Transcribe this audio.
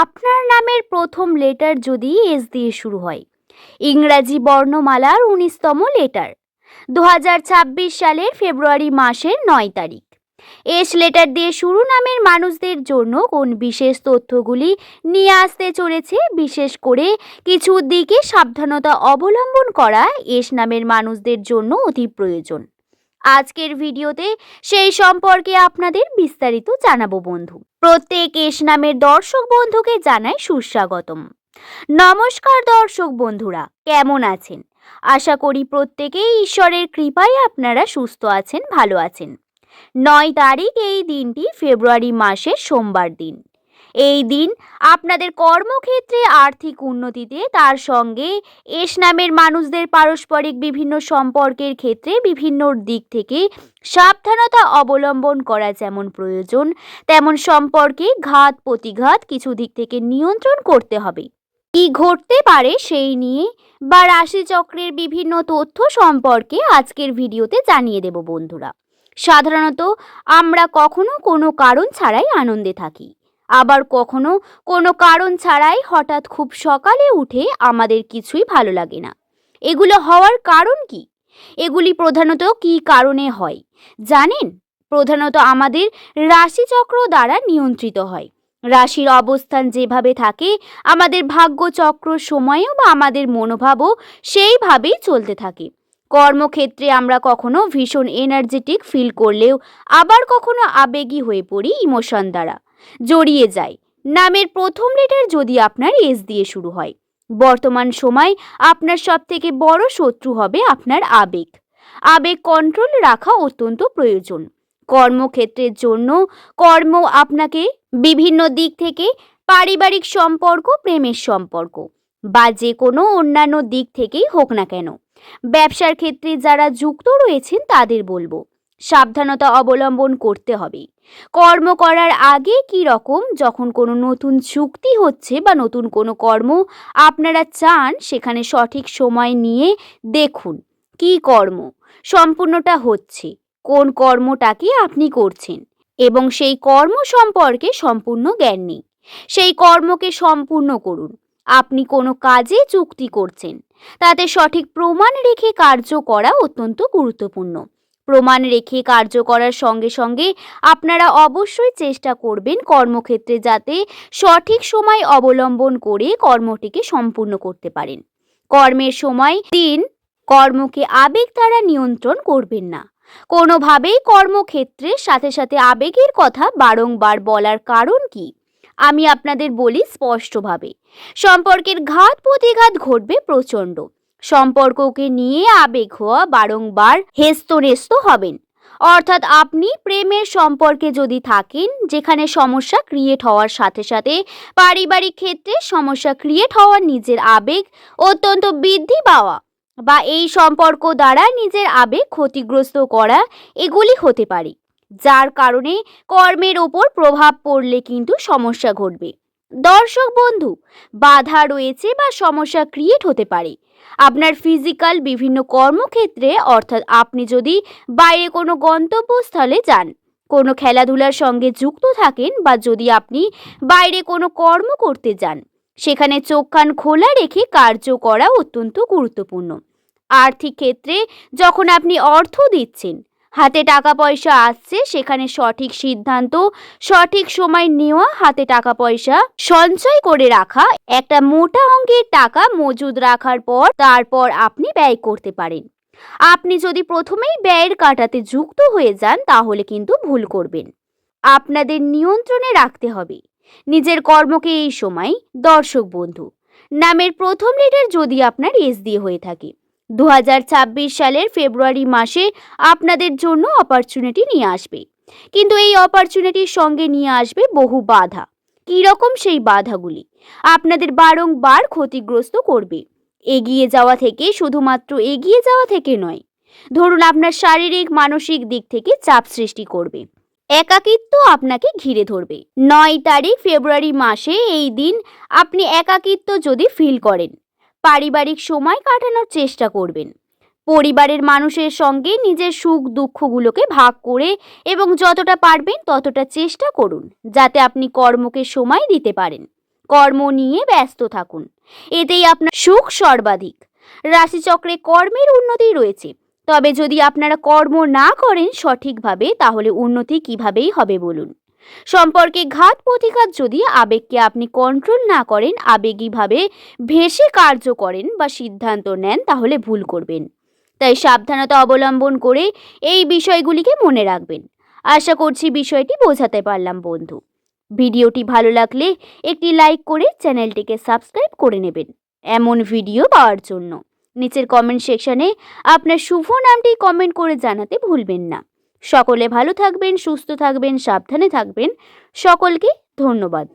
আপনার নামের প্রথম লেটার যদি এস দিয়ে শুরু হয়, ইংরাজি বর্ণমালার ১৯তম লেটার, ২০২৬ সালের ফেব্রুয়ারি মাসের ৯ তারিখ। এস লেটার দিয়ে শুরু নামের মানুষদের জন্য কোন বিশেষ তথ্যগুলি নিয়ে আসতে চলেছে, বিশেষ করে কিছু দিকে সাবধানতা অবলম্বন করা এস নামের মানুষদের জন্য অতি প্রয়োজন। আজকের ভিডিওতে সেই সম্পর্কে আপনাদের বিস্তারিত জানাবো বন্ধু। প্রত্যেক এস নামের দর্শক বন্ধুকে জানাই সুস্বাগতম। নমস্কার দর্শক বন্ধুরা, কেমন আছেন? আশা করি প্রত্যেকেই ঈশ্বরের কৃপায় আপনারা সুস্থ আছেন, ভালো আছেন। ৯ তারিখ এই দিনটি ফেব্রুয়ারি মাসের সোমবার দিন। এই দিন আপনাদের কর্মক্ষেত্রে আর্থিক উন্নতিতে, তার সঙ্গে এস নামের মানুষদের পারস্পরিক বিভিন্ন সম্পর্কের ক্ষেত্রে বিভিন্ন দিক থেকে সাবধানতা অবলম্বন করা যেমন প্রয়োজন, তেমন সম্পর্কে ঘাত প্রতিঘাত কিছু দিক থেকে নিয়ন্ত্রণ করতে হবে। কি ঘটতে পারে সেই নিয়ে বা রাশিচক্রের বিভিন্ন তথ্য সম্পর্কে আজকের ভিডিওতে জানিয়ে দেব বন্ধুরা। সাধারণত আমরা কখনো কোনো কারণ ছাড়াই আনন্দে থাকি, আবার কখনো কোনো কারণ ছাড়াই হঠাৎ খুব সকালে উঠে আমাদের কিছুই ভালো লাগে না। এগুলো হওয়ার কারণ কি? এগুলি প্রধানত কি কারণে হয় জানেন? প্রধানত আমাদের রাশিচক্র দ্বারা নিয়ন্ত্রিত হয়। রাশির অবস্থান যেভাবে থাকে, আমাদের ভাগ্যচক্র সময়েও বা আমাদের মনোভাবও সেইভাবেই চলতে থাকে। কর্মক্ষেত্রে আমরা কখনো ভীষণ এনার্জেটিক ফিল করলেও আবার কখনো আবেগী হয়ে পড়ি, ইমোশন দ্বারা জড়িয়ে যায়। নামের প্রথম লেটার যদি আপনার এস দিয়ে শুরু হয়, বর্তমান সময় আপনার সবথেকে বড় শত্রু হবে আপনার আবেগ। আবেগ কন্ট্রোল রাখা অত্যন্ত প্রয়োজন। কর্মক্ষেত্রের জন্য কর্ম আপনাকে বিভিন্ন দিক থেকে, পারিবারিক সম্পর্ক, প্রেমের সম্পর্ক বা যে কোনো অন্যান্য দিক থেকেই হোক না কেন, ব্যবসার ক্ষেত্রে যারা যুক্ত রয়েছেন তাদের বলবো সাবধানতা অবলম্বন করতে হবে। কর্ম করার আগে কি রকম, যখন কোনো নতুন চুক্তি হচ্ছে বা নতুন কোনো কর্ম আপনারা চান, সেখানে সঠিক সময় নিয়ে দেখুন কি কর্ম সম্পূর্ণটা হচ্ছে, কোন কর্মটাকে আপনি করছেন এবং সেই কর্ম সম্পর্কে সম্পূর্ণ জ্ঞান নেই। সেই কর্মকে সম্পূর্ণ করুন। আপনি কোনো কাজে চুক্তি করছেন, তাতে সঠিক প্রমাণ রেখে কার্য করা অত্যন্ত গুরুত্বপূর্ণ। প্রমাণ রেখে কার্য করার সঙ্গে সঙ্গে আপনারা অবশ্যই চেষ্টা করবেন কর্মক্ষেত্রে যাতে সঠিক সময় অবলম্বন করে কর্মটিকে সম্পূর্ণ করতে পারেন। কর্মের সময় দিন কর্মকে আবেগ দ্বারা নিয়ন্ত্রণ করবেন না। কোনোভাবেই কর্মক্ষেত্রের সাথে সাথে আবেগের কথা বারংবার বলার কারণ কি? আমি আপনাদের বলি স্পষ্টভাবে, সম্পর্কের ঘাত প্রতিঘাত ঘটবে প্রচণ্ড। সম্পর্ককে নিয়ে আবেগ হওয়া বারংবার হেস্তনেস্ত হবেন। অর্থাৎ আপনি প্রেমের সম্পর্কে যদি থাকেন, যেখানে সমস্যা ক্রিয়েট হওয়ার সাথে সাথে পারিবারিক ক্ষেত্রে সমস্যা ক্রিয়েট হওয়ার, নিজের আবেগ অত্যন্ত বৃদ্ধি পাওয়া বা এই সম্পর্ক দ্বারা নিজের আবেগ ক্ষতিগ্রস্ত করা, এগুলি হতে পারে, যার কারণে কর্মের ওপর প্রভাব পড়লে কিন্তু সমস্যা ঘটবে। দর্শক বন্ধু, বাধা রয়েছে বা সমস্যা ক্রিয়েট হতে পারে আপনার ফিজিক্যাল বিভিন্ন কর্মক্ষেত্রে। অর্থাৎ আপনি যদি বাইরে কোনো গন্তব্যস্থলে যান, কোনো খেলাধুলার সঙ্গে যুক্ত থাকেন, বা যদি আপনি বাইরে কোনো কর্ম করতে যান, সেখানে চোখ কান খোলা রেখে কার্য করা অত্যন্ত গুরুত্বপূর্ণ। আর্থিক ক্ষেত্রে যখন আপনি অর্থ দিচ্ছেন, হাতে টাকা পয়সা আসছে, সেখানে সঠিক সিদ্ধান্ত, সঠিক সময় নেওয়া, হাতে টাকা পয়সা সঞ্চয় করে রাখা, একটা মোটা অঙ্কের টাকা মজুদ রাখার পর তারপর আপনি ব্যয় করতে পারেন। আপনি যদি প্রথমেই ব্যয়ের কাঁটাতে যুক্ত হয়ে যান, তাহলে কিন্তু ভুল করবেন। আপনাদের নিয়ন্ত্রণে রাখতে হবে নিজের কর্মকে এই সময়। দর্শক বন্ধু, নামের প্রথম লেটার যদি আপনার এস দিয়ে হয়ে থাকে, ২০২৬ সালের ফেব্রুয়ারি মাসে আপনাদের জন্য অপরচুনিটি নিয়ে আসবে, কিন্তু এই অপরচুনিটির সঙ্গে নিয়ে আসবে বহু বাধা। কী রকম সেই বাধাগুলি? আপনাদের বারংবার ক্ষতিগ্রস্ত করবে। এগিয়ে যাওয়া থেকে, শুধুমাত্র এগিয়ে যাওয়া থেকে নয়, ধরুন আপনার শারীরিক মানসিক দিক থেকে চাপ সৃষ্টি করবে। একাকিত্ব আপনাকে ঘিরে ধরবে। ৯ তারিখ ফেব্রুয়ারি মাসে এই দিন আপনি একাকিত্ব যদি ফিল করেন, পারিবারিক সময় কাটানোর চেষ্টা করবেন। পরিবারের মানুষের সঙ্গে নিজের সুখ দুঃখগুলোকে ভাগ করে এবং যতটা পারবেন ততটা চেষ্টা করুন যাতে আপনি কর্মকে সময় দিতে পারেন। কর্ম নিয়ে ব্যস্ত থাকুন, এতেই আপনার সুখ সর্বাধিক। রাশিচক্রে কর্মের উন্নতি রয়েছে, তবে যদি আপনারা কর্ম না করেন সঠিকভাবে তাহলে উন্নতি কিভাবেই হবে বলুন। সম্পর্কে ঘাত প্রতিঘাত যদি আবেগকে আপনি কন্ট্রোল না করেন, আবেগীভাবে ভেসে কার্য করেন বা সিদ্ধান্ত নেন তাহলে ভুল করবেন। তাই সাবধানতা অবলম্বন করে এই বিষয়গুলিকে মনে রাখবেন। আশা করছি বিষয়টি বোঝাতে পারলাম বন্ধু। ভিডিওটি ভালো লাগলে একটি লাইক করে চ্যানেলটিকে সাবস্ক্রাইব করে নেবেন এমন ভিডিও পাওয়ার জন্য। নিচের কমেন্ট সেকশনে আপনার শুভ নামটি কমেন্ট করে জানাতে ভুলবেন না। সকলে ভালো থাকবেন, সুস্থ থাকবেন, সাবধানে থাকবেন। সকলকে ধন্যবাদ।